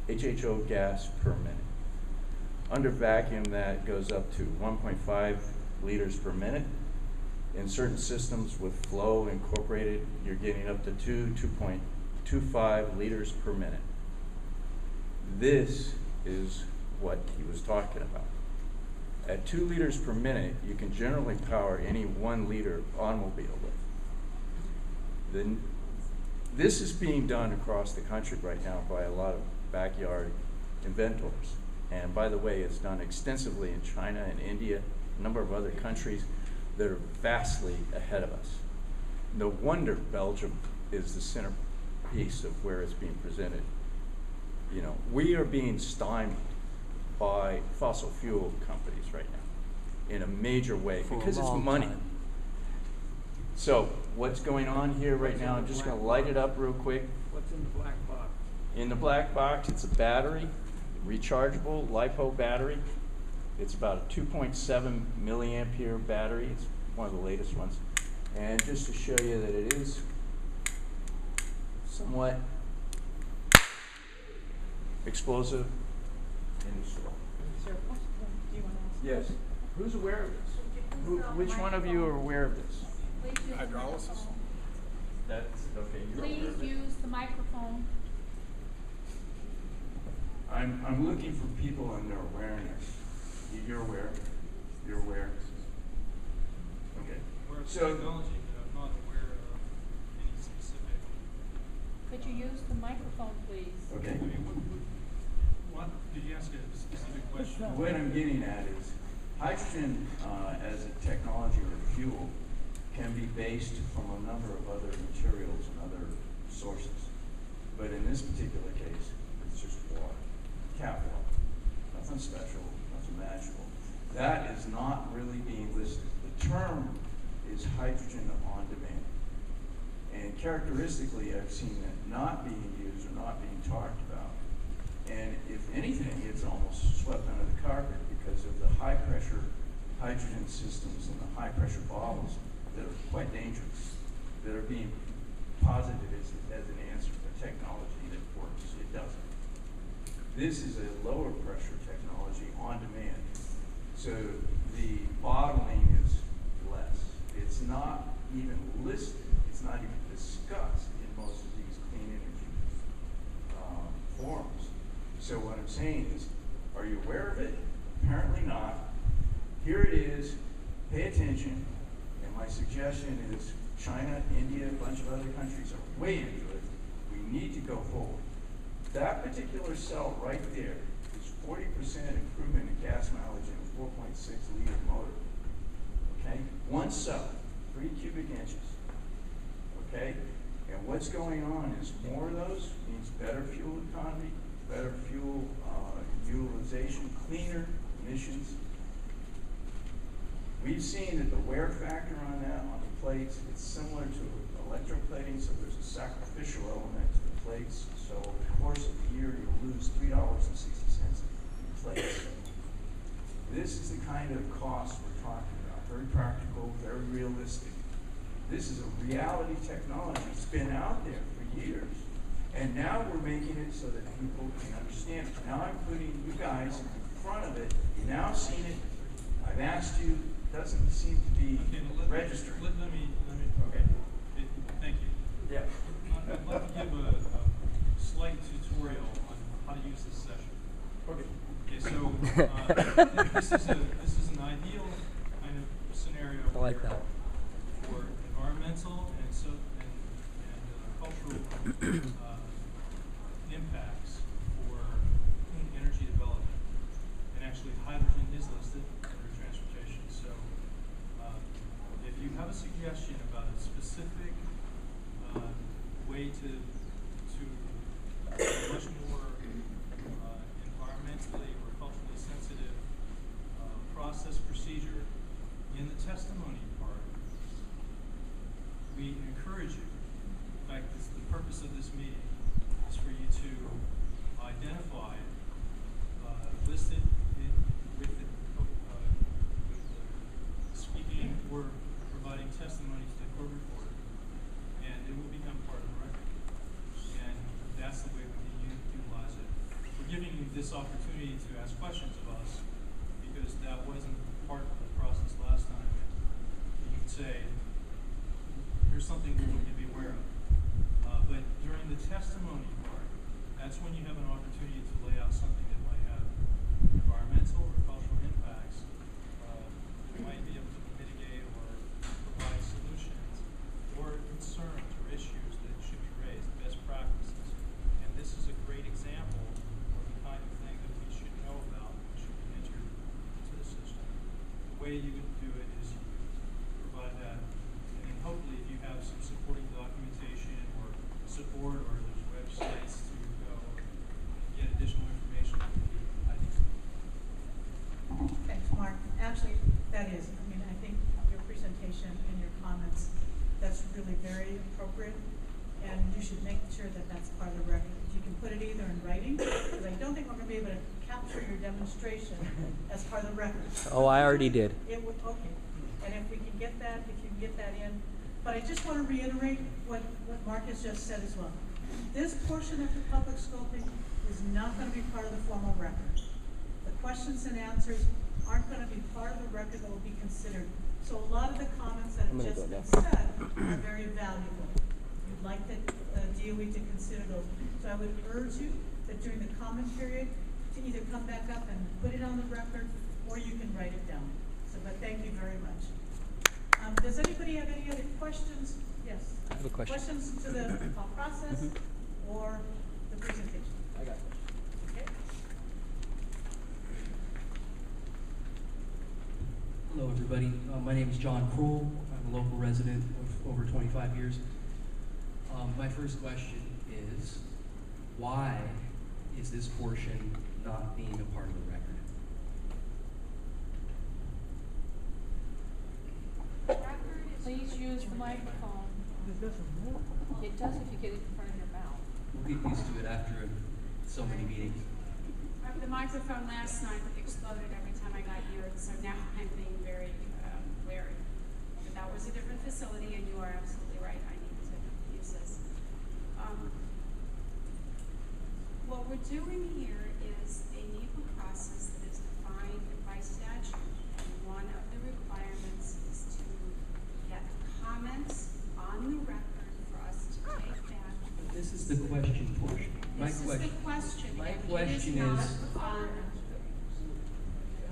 HHO gas per minute. Under vacuum, that goes up to 1.5 liters per minute. In certain systems with flow incorporated, you're getting up to 2.25 liters per minute. This is what he was talking about. At 2 liters per minute, you can generally power any 1 liter automobile with. This is being done across the country right now by a lot of backyard inventors. And by the way, it's done extensively in China and India, a number of other countries that are vastly ahead of us. No wonder Belgium is the centerpiece of where it's being presented. You know, we are being stymied by fossil fuel companies right now in a major way because it's money. Time. So what's going on here right now, I'm just going to light it up real quick. What's in the black box? In the black box, it's a battery, rechargeable LiPo battery. It's about a 2.7 milliampere battery. It's one of the latest ones. And just to show you that it is somewhat explosive in the store. Sir, do you want to ask? Yes. Who's aware of this? Which one of you are aware of this? Please use the Hydrolysis? microphone. That's okay. You're aware Please of it. use the microphone. I'm looking for people and their awareness. You're aware? You're aware? Okay. Aware of So, technology, but I'm not aware of any specific. Could you use the microphone, please? okay. I mean, what did you ask a specific question? What I'm getting at is hydrogen as a technology or fuel can be based from a number of other materials and other sources. But in this particular case, it's just water, tap water, nothing special, nothing magical. That is not really being listed. The term is hydrogen on demand. And characteristically, I've seen it not being used or not being talked about. And if anything, it's almost swept under the carpet because of the high pressure hydrogen systems and the high pressure bottles that are quite dangerous, that are being posited as an answer for technology that works. It doesn't. This is a lower pressure technology on demand. So the bottling is less. It's not even listed. It's not even discussed in most of these clean energy forums. So what I'm saying is, are you aware of it? Apparently not. Here it is. Pay attention. And my suggestion is China, India, a bunch of other countries are way into it. We need to go forward. That particular cell right there is 40% improvement in gas mileage in a 4.6 liter motor. Okay? One cell, 3 cubic inches. Okay? And what's going on is more of those means better fuel economy, better fuel utilization, cleaner emissions. We've seen that the wear factor on that, on the plates, it's similar to electroplating, so there's a sacrificial element to the plates. So over the course of the year, you'll lose $3.60 in plates. This is the kind of cost we're talking about. Very practical, very realistic. This is a reality technology. It's been out there for years. And now we're making it so that people can understand it. Now I'm putting you guys in front of it. You've now seen it. I've asked you. It doesn't seem to be registered. Let me. Okay. Thank you. Yeah. I'd like to give a slight tutorial on how to use this session. Okay. Okay, so this is an ideal kind of scenario I like that. for environmental and cultural impacts for clean energy development. And actually, hydrogen is listed under transportation. So, if you have a suggestion about a specific way to much more environmentally or culturally sensitive process procedure in the testimony part, we encourage you. In fact, the purpose of this meeting is for you to identify, list it with the speaking or providing testimony to the court reporter, and it will become part of the record. this opportunity to ask questions of us, because that wasn't part of the process last time. You could say, here's something we want you to be aware of. But during the testimony part, that's when you have an opportunity to lay out something that might have environmental or cultural impacts. You might be able to mitigate or provide solutions or concerns or issues that should be raised, best practices. And this is a great example of the kind of thing that we should know about, that should be entered into the system. The way you would do it is you provide that, and then hopefully if you have some supporting documentation or support, or there's websites to go and get additional information, that would be ideal. Thanks, Mark. Actually, that is, I mean, I think your presentation and your comments, that's really very appropriate, and you should make sure that that's part of the record. If you can put it either in writing, because I don't think we're going to be able to capture your demonstration as part of the record. Oh, I already did. It would, okay. And if we can get that, if you can get that in. But I just want to reiterate what Mark has just said as well. This portion of the public scoping is not going to be part of the formal record. The questions and answers aren't going to be part of the record that will be considered. So a lot of the comments that have just been said are very valuable. We'd like the DOE to consider those. So I would urge you that during the comment period to either come back up and put it on the record, or you can write it down. So, but thank you very much. Does anybody have any other questions? Yes. I have a question. Questions to the process or the presentation? I got it. Okay. Hello, everybody. My name is John Kroll. I'm a local resident of over 25 years. My first question is, why is this portion not being a part of the record? Please use the microphone. It does if you get it in front of your mouth. We'll get used to it after so many meetings. The microphone last night exploded every time I got near it, so now I'm being very wary. But that was a different facility, and you are absolutely right. I need to use this. What we're doing here is a NEPA process that is defined by statute, and one of the requirements is to get comments on the record for us to take back. This is the question portion. This is the question. My and question it is is- not on.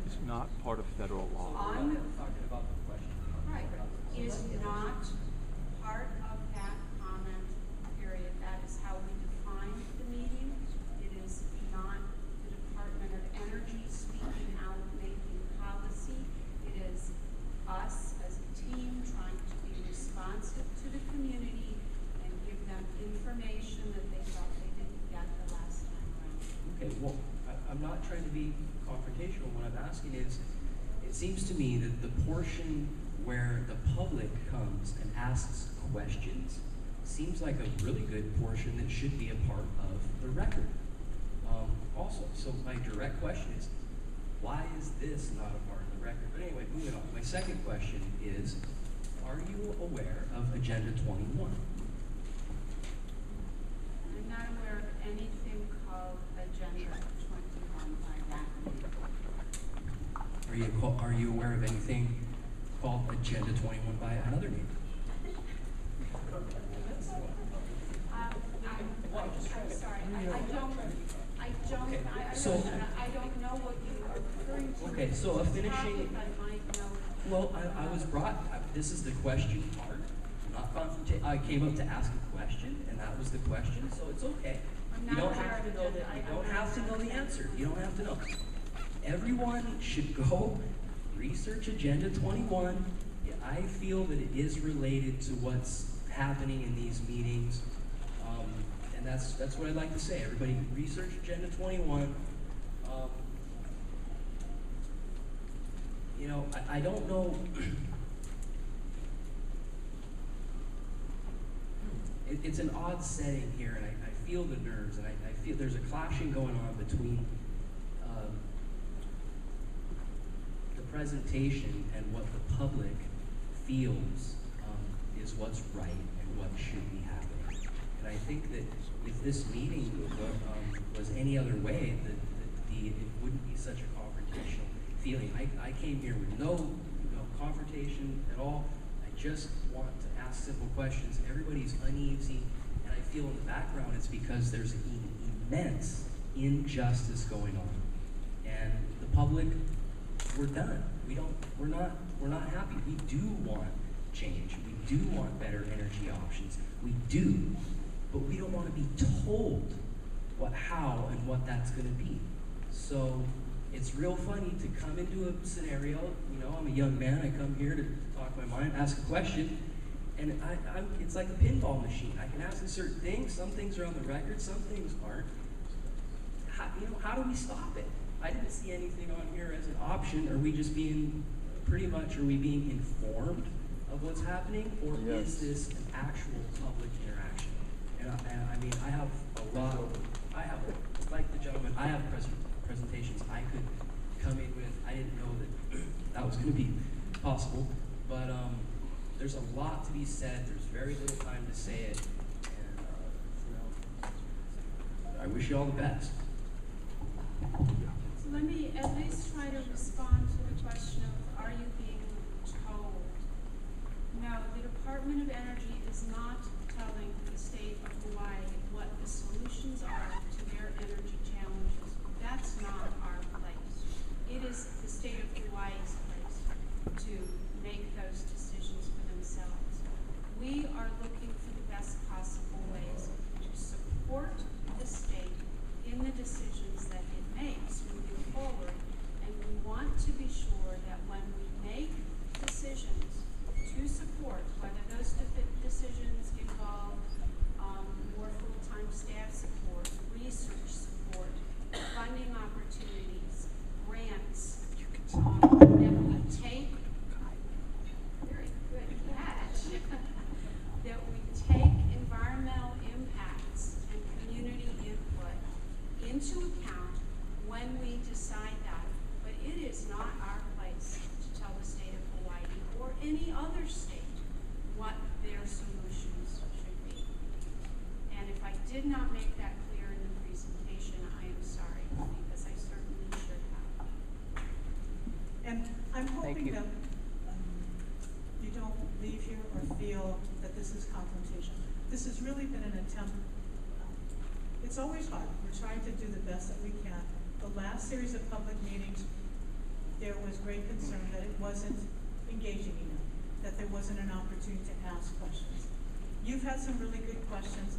It's not part of federal law. I'm talking about the question. Right, is not part of that comment period. That is how we define the meeting. It is not the Department of Energy speaking out, making policy. It is us as a team trying to be responsive to the community and give them information that they thought they didn't get the last time around. Okay, well, I'm not trying to be confrontational. What I'm asking is, it seems to me that the portion where the public comes and asks questions seems like a really good portion that should be a part of the record. Also, so my direct question is, why is this not a part of the record? But anyway, moving on. My second question is, are you aware of Agenda 21? I'm not aware of anything called Agenda 21 by that. Are you aware of anything called Agenda 21 by another name? I'm sorry, Okay, I don't know what you are referring to. Okay, so a finishing. I might know. Well, I was brought. This is the question part, not confrontation. I came up to ask a question, and that was the question. So it's okay. I'm You not don't aware have of to know agenda. that. You don't have to know the answer. You don't have to know. Everyone should go research Agenda 21. Yeah, I feel that it is related to what's happening in these meetings, and that's what I'd like to say. Everybody research Agenda 21. You know, I don't know. It's an odd setting here, and I feel the nerves, and I feel there's a clashing going on between the presentation and what the public feels is what's right and what should be happening. And I think that if this meeting was any other way, that it wouldn't be such a confrontational feeling. I came here with no confrontation at all. I just want to ask simple questions. Everybody's uneasy, and I feel in the background it's because there's immense injustice going on. And the public, we're done. We're not happy. We do want change. We do want better energy options. We do, but we don't want to be told how and what that's going to be. So it's real funny to come into a scenario. I'm a young man. I come here to talk my mind, ask a question, and it's like a pinball machine. I can ask a certain thing. Some things are on the record. Some things aren't. How do we stop it? I didn't see anything on here as an option. Are we just being informed of what's happening, or is this an actual public interaction? And I have a lot. Like the gentleman, I have presentations I could come in with. I didn't know that was going to be possible, but there's a lot to be said. There's very little time to say it, and I wish you all the best. So let me at least try to respond to the question of, are you being told? No, the Department of Energy is not telling the state of Hawaii what the solutions are to their energy challenges. That's not our place. It is the state of Hawaii's place to make those decisions for themselves. We are looking for the best possible ways to support the state in the decisions that it makes moving forward, and we want to be sure that when we make decisions to support, whether those decisions involve more full-time staff support, research support, funding opportunities, grants, that we take, very good catch, that we take environmental impacts and community input into account when we decide that. But it is not our place to tell the state of Hawaii or any other state what their solutions should be. And if I did not make that clear in the presentation, I am sorry, because I certainly should have. And I'm hoping you. that you don't leave here or feel that this is confrontation. This has really been an attempt. It's always hard. We're trying to do the best that we can. The last series of public meetings, there was great concern that it wasn't engaging enough, that there wasn't an opportunity to ask questions. You've had some really good questions.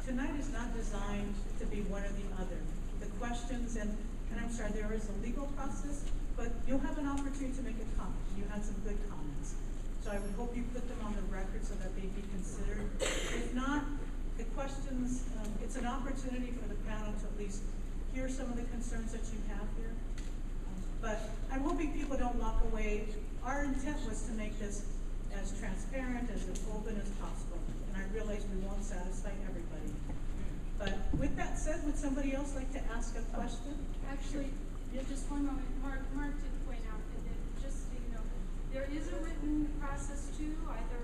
Tonight is not designed to be one or the other. The questions, and I'm sorry, there is a legal process, but you'll have an opportunity to make a comment. You had some good comments. So I would hope you put them on the record so that they be considered. If not, the questions, it's an opportunity for the panel to at least hear some of the concerns that you have here. But I'm hoping people don't walk away. Our intent was to make this as transparent, as open as possible. And I realize we won't satisfy everybody. But with that said, would somebody else like to ask a question? Actually, just one moment. Mark did point out that just so you know, there is a written process too, either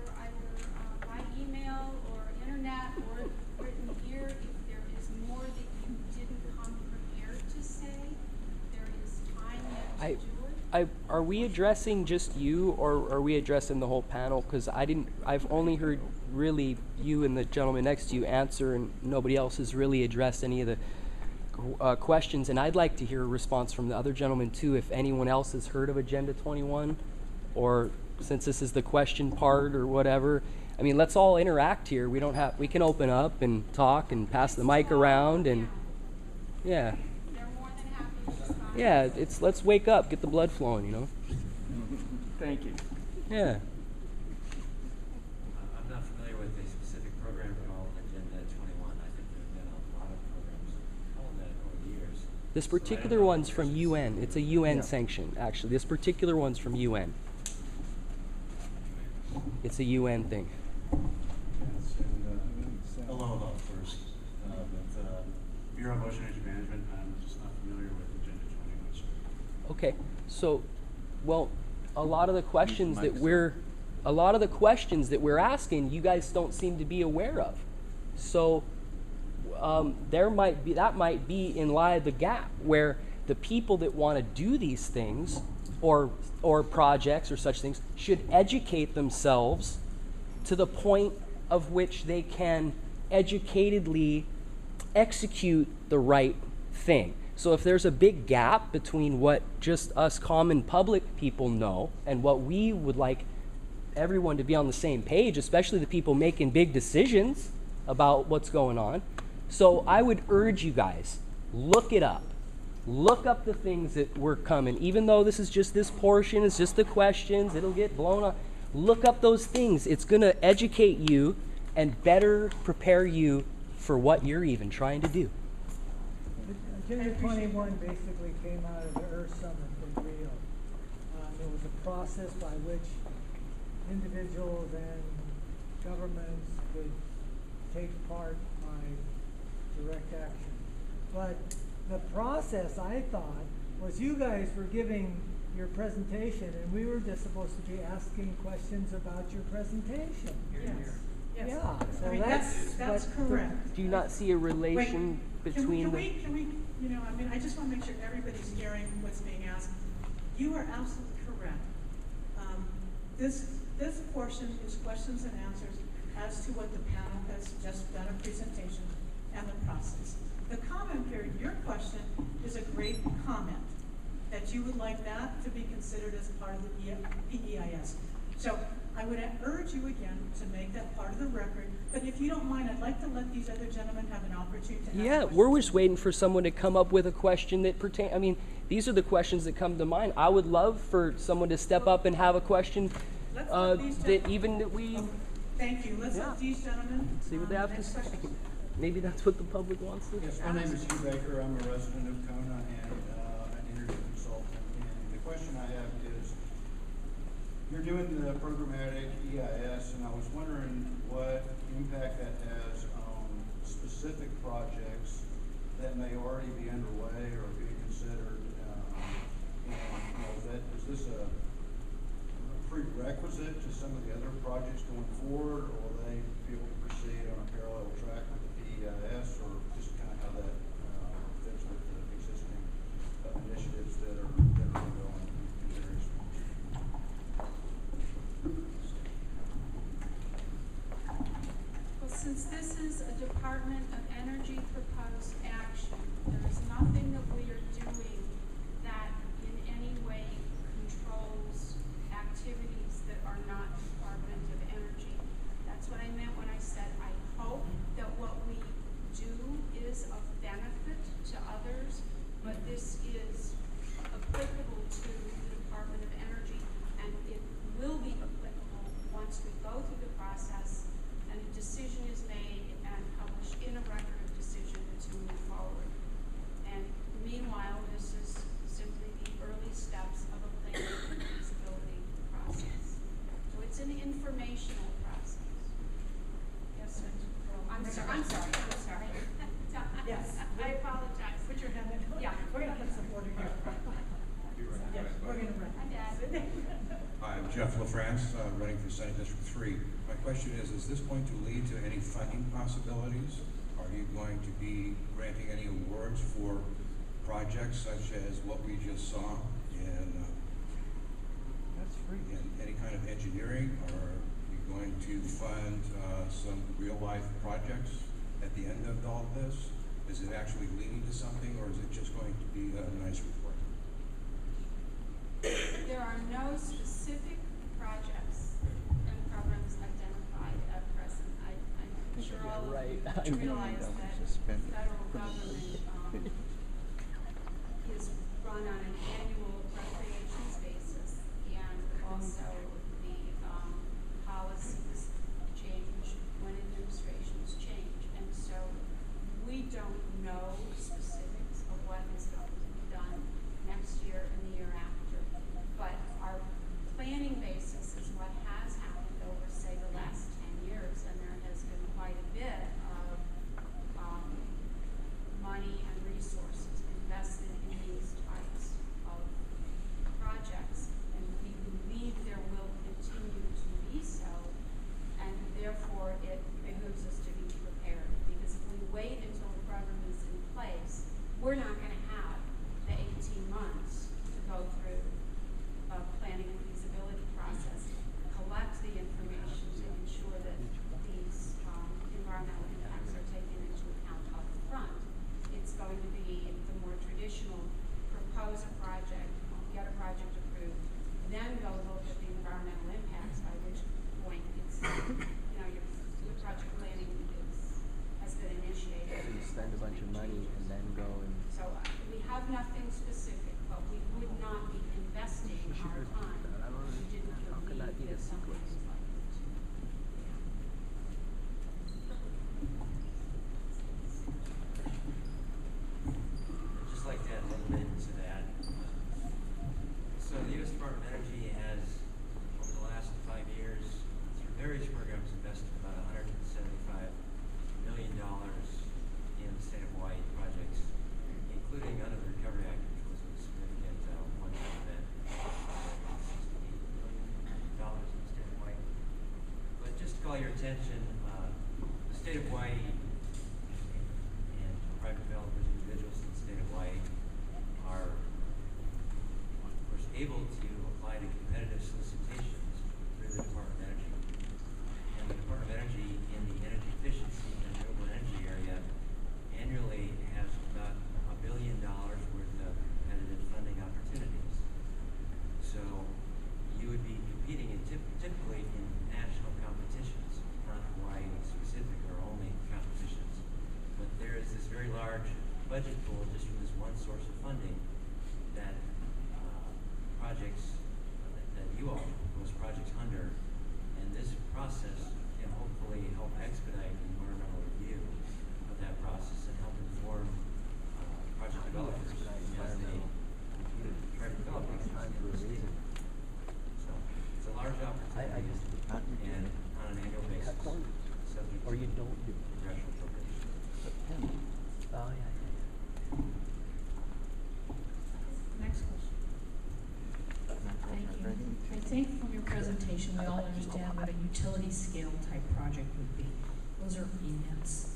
by email or internet or written here. If there is more that you didn't come prepared to say, there is time yet to do it. Are we addressing just you, or are we addressing the whole panel? Because I've only heard really you and the gentleman next to you answer, and nobody else has really addressed any of the questions. And I'd like to hear a response from the other gentleman too, if anyone else has heard of Agenda 21, or since this is the question part or whatever. I mean, let's all interact here. We can open up and talk and pass the mic around, and yeah. They're more than happy to respond. Yeah, let's wake up, get the blood flowing, Thank you. Yeah. I'm not familiar with a specific program called Agenda 21. I think there have been a lot of programs called that over the years. This particular one's from UN. It's a UN sanction, actually. This particular one's from UN. It's a UN thing. Hello first. With Bureau of Ocean Energy Management, I'm just not familiar with Agenda 21. Sir. Okay, so, well, a lot of the questions that we're asking, you guys don't seem to be aware of. So, that might be in lie the gap where the people that want to do these things or projects or such things should educate themselves to the point of which they can educatedly execute the right thing. So if there's a big gap between what just us common public people know and what we would like everyone to be on the same page, especially the people making big decisions about what's going on. So I would urge you guys, look it up. Look up the things that were coming. Even though this is just this portion, it's just the questions, it'll get blown up. Look up those things. It's going to educate you and better prepare you for what you're even trying to do. Agenda 21 basically came out of the Earth Summit in Rio. It was a process by which individuals and governments could take part by direct action. But the process, I thought, was you guys were giving your presentation and we were just supposed to be asking questions about your presentation. Yes. Yes. Yeah, so I mean, that's correct. Do you not see a relation between can we, I just want to make sure everybody's hearing what's being asked. You are absolutely correct. This portion is questions and answers as to what the panel has just done a presentation and the process. The comment period, your question is a great comment, that you would like that to be considered as part of the PEIS. So I would urge you again to make that part of the record, but if you don't mind, I'd like to let these other gentlemen have an opportunity to ask questions. we're just waiting for someone to come up with a question that pertains. These are the questions that come to mind. I would love for someone to step up and have a question that we... Thank you. Let's let these gentlemen see what they have to say. question. Maybe that's what the public wants to do. Yes, my name is Hugh Baker. I'm a resident of Kona and an energy consultant. And the question I have is, you're doing the programmatic EIS, and I was wondering what impact that has on specific projects that may already be underway or being considered. Is this a prerequisite to some of the other projects going forward, or will they be able to proceed on a parallel track with the PEIS, or just kind of how that fits with the existing initiatives that are ongoing in various forms? Well, since this is a Department of Energy proposed action, there is nothing that we are doing that in any way controls activities that are not Department of Energy. That's what I meant when I said I hope that what we do is of benefit to others, but this is applicable to the Department of Energy, and it will be applicable once we go through the process and a decision is made and published in a record of decision to move forward. And meanwhile, this is simply the early steps of a planning and feasibility process. So it's an informational process. Yes, sir. I'm sorry. Yes. I apologize. Put your hand in. Yeah. We're going to put some order here. Yes, we're going to run. My dad. Hi, I'm Jeff LaFrance, running for Senate District 3. My question is this going to lead to any funding possibilities? Are you going to be granting any awards for projects such as what we just saw in any kind of engineering? Or are you going to fund some real-life projects at the end of all this? Is it actually leading to something, or is it just going to be a nice report? There are no specific projects and programs identified at present. I'm sure all of you realize that the federal government is run on an annual appropriations basis, and also the policies change when administrations change. And so we don't know specifics of what is going to be done next year and the year after. But our planning basis is what has happened over, say, the last 10 years, and there has been quite a bit of money and resources invested in these types of projects, and we believe there will continue to be so a bunch of money and then go and. So we have nothing specific, but we would not be investing our time if we didn't believe that something was like this. I'd just like to add a little bit to that. So the U.S. Department of Energy has, over the last 5 years, through various programs, invested about $175 million in the state of Hawaii projects, including under the Recovery Act, which was a significant one-time event, $68 million in the state of Hawaii. But just to call your attention, the state of Hawaii and private developers, individuals in the state of Hawaii are, of course, able to apply to competitive solicitations through the Department of Energy. And the Department of Energy in the energy efficiency and renewable energy area annually has about $1 billion worth of competitive funding opportunities. So you would be competing in typically in national competitions, not Hawaii specific or only competitions. But there is this very large budget pool just from this one source of funding that projects that you all propose projects under, and this process can hopefully help expedite the environmental review of that process and help inform project developers as they try to develop these in the state. So it's a large opportunity and on an annual basis, subject Or you to don't do. congressional appropriations. Oh, yeah. Next question. Thank you. I think from your presentation, we all understand what a utility scale type project would be. Those are immense.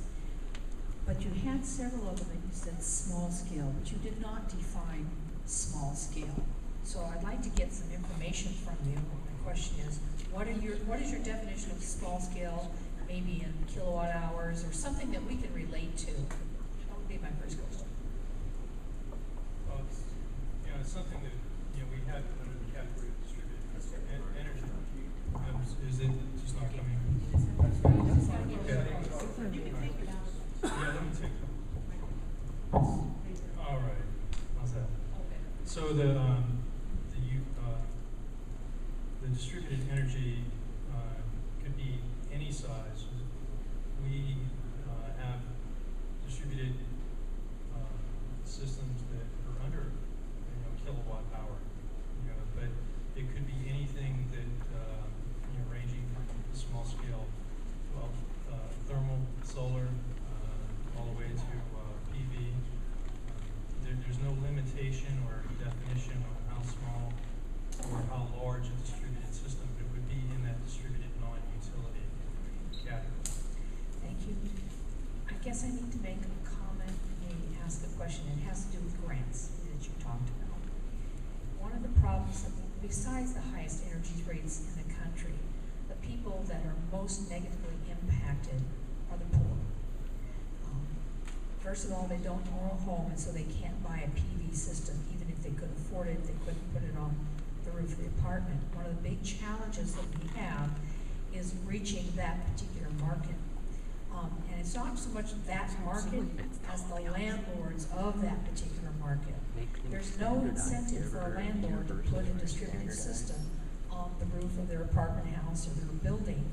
But you had several of them that you said small scale, but you did not define small scale. So I'd like to get some information from you. My question is, what is your definition of small scale, maybe in kilowatt hours or something that we can relate to? That would be my first question. Well, it's something that, we had under the category of distributed energy. Is it just not coming? Okay. You can take it out. Yeah, let me take it. All right. How's that? So the distributed energy could be any size. We have distributed systems that are under kilowatt hour, but it could be anything that ranging from small scale, well, thermal, solar, all the way to PV. There's no limitation or definition on how small or how large a distributed system, but it would be in that distributed non-utility category. Thank you. I guess I need to make a comment, maybe ask a question. It has to do with grants that you talked about. One of the problems, besides the highest energy rates in the country, the people that are most negatively impacted are the poor. First of all, they don't own a home, and so they can't buy a PV system, even if they could afford it, they couldn't put it on the roof of the apartment. One of the big challenges that we have is reaching that particular market. And it's not so much that market as the landlords of that particular market. There's no incentive for a landlord to put a distributed system on the roof of their apartment house or their building,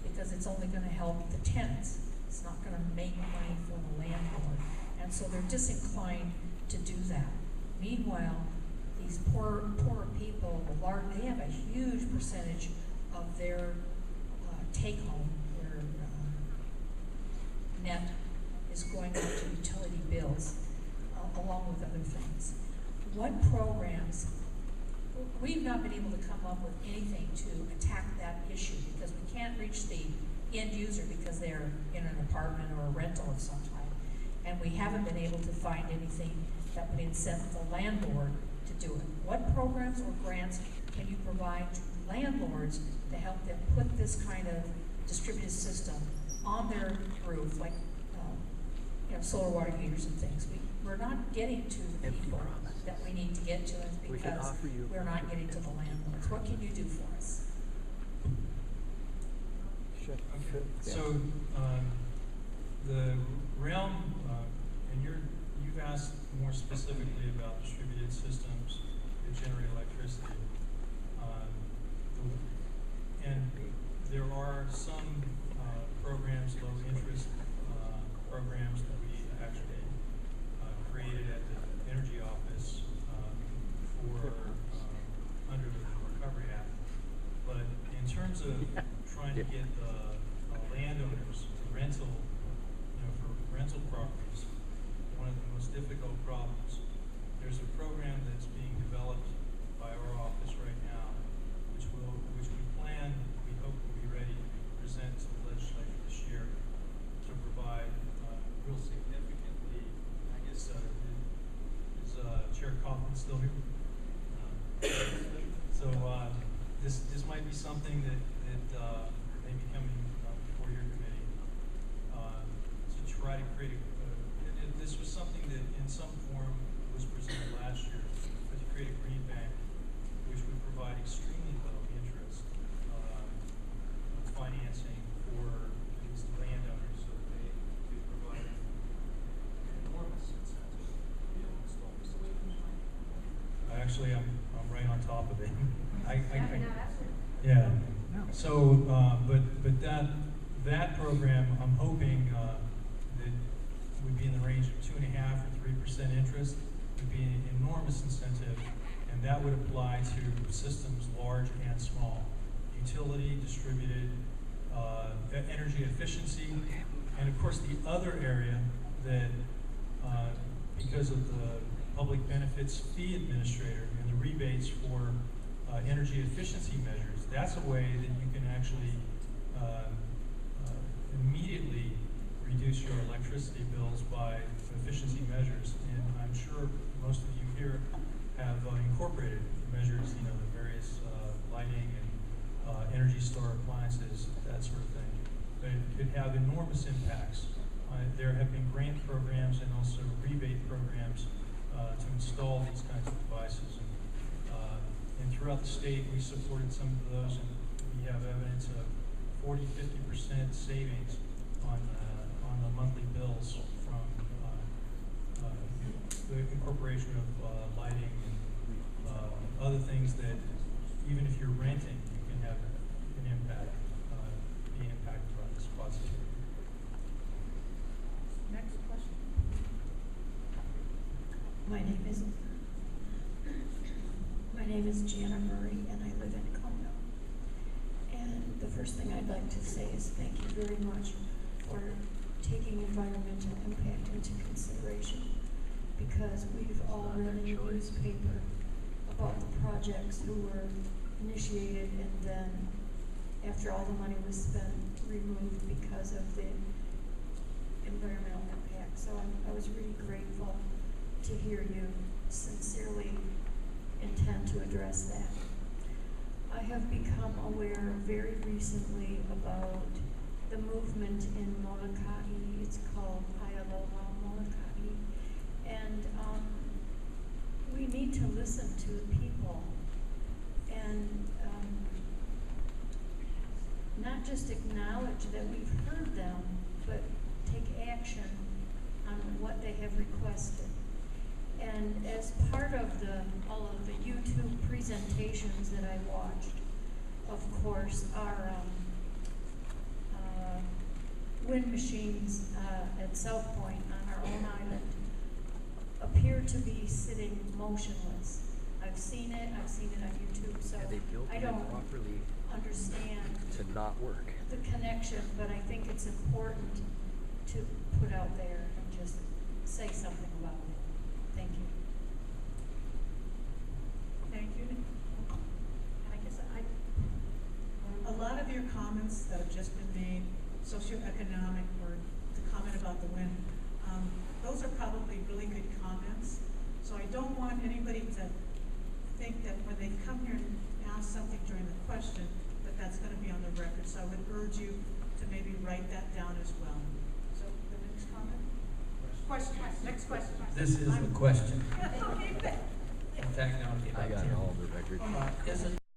because it's only going to help the tenants. It's not going to make money for the landlord. And so they're disinclined to do that. Meanwhile, these poor people, they have a huge percentage of their take-home, their net is going out to utility bills, along with other things. What programs, we've not been able to come up with anything to attack that issue, because we can't reach the end user because they're in an apartment or a rental of some type. And we haven't been able to find anything that would incent the landlord to do it. What programs or grants can you provide to landlords to help them put this kind of distributed system on their roof, like solar water heaters and things? We're not getting to the people that we need to get to, and it's because we're not getting to the landlords. What can you do for us? Okay. So the realm and you've asked more specifically about distributed systems that generate electricity. And there are some programs, low interest programs that we actually created at the Energy Office for under the Recovery Act. But in terms of trying to get the landowners, the rental, for rental properties, one of the most difficult problems. There's a program that's being developed by our office right now, which we hope will be ready to present to the legislature this year to provide real significantly, I guess, is Chair Kaufman still here? So this might be something that may be coming before your committee to try to create this was something that in some form was presented last year, but to create a green bank which would provide extremely low interest financing for these landowners so that they could provide an enormous incentive to install systems. Actually, I'm right on top of it. Yeah. So, but that program, I'm hoping that would be in the range of 2.5% or 3% interest. Would be an enormous incentive, and that would apply to systems large and small, utility, distributed, energy efficiency, and of course the other area that, because of the public benefits fee administrator and the rebates for energy efficiency measures, that's a way that you can actually immediately reduce your electricity bills by efficiency measures. And I'm sure most of you here have incorporated measures, the various lighting and Energy Star appliances, that sort of thing. But it could have enormous impacts. There have been grant programs and also rebate programs to install these kinds of devices. And throughout the state, we supported some of those, and we have evidence of 40–50% savings on the monthly bills from the incorporation of lighting and other things that, even if you're renting, you can have an impact, be impacted by this positively. Next question. My name is Jana Murray, and I live in Kona. And the first thing I'd like to say is thank you very much for taking environmental impact into consideration, because we've all read in the newspaper about the projects who were initiated and then, after all the money was spent, removed because of the environmental impact. So I was really grateful to hear you sincerely intend to address that. I have become aware very recently about the movement in Molokai. It's called Aialoha Molokai. And we need to listen to the people and not just acknowledge that we've heard them, but take action on what they have requested. And as part of all of the YouTube presentations that I watched, of course, our wind machines at South Point on our own island appear to be sitting motionless. I've seen it on YouTube, so I don't understand to not work. the connection, but I think it's important to put out there and just say something about it. Thank you. Thank you. And I guess a lot of your comments that have just been made, socioeconomic, or the comment about the wind, those are probably really good comments. So I don't want anybody to think that when they come here and ask something during the question, that that's going to be on the record. So I would urge you to maybe write that down as well. So the next comment? Question. Next question. This is the question. Okay, good. In fact, now I got all the records. Isn't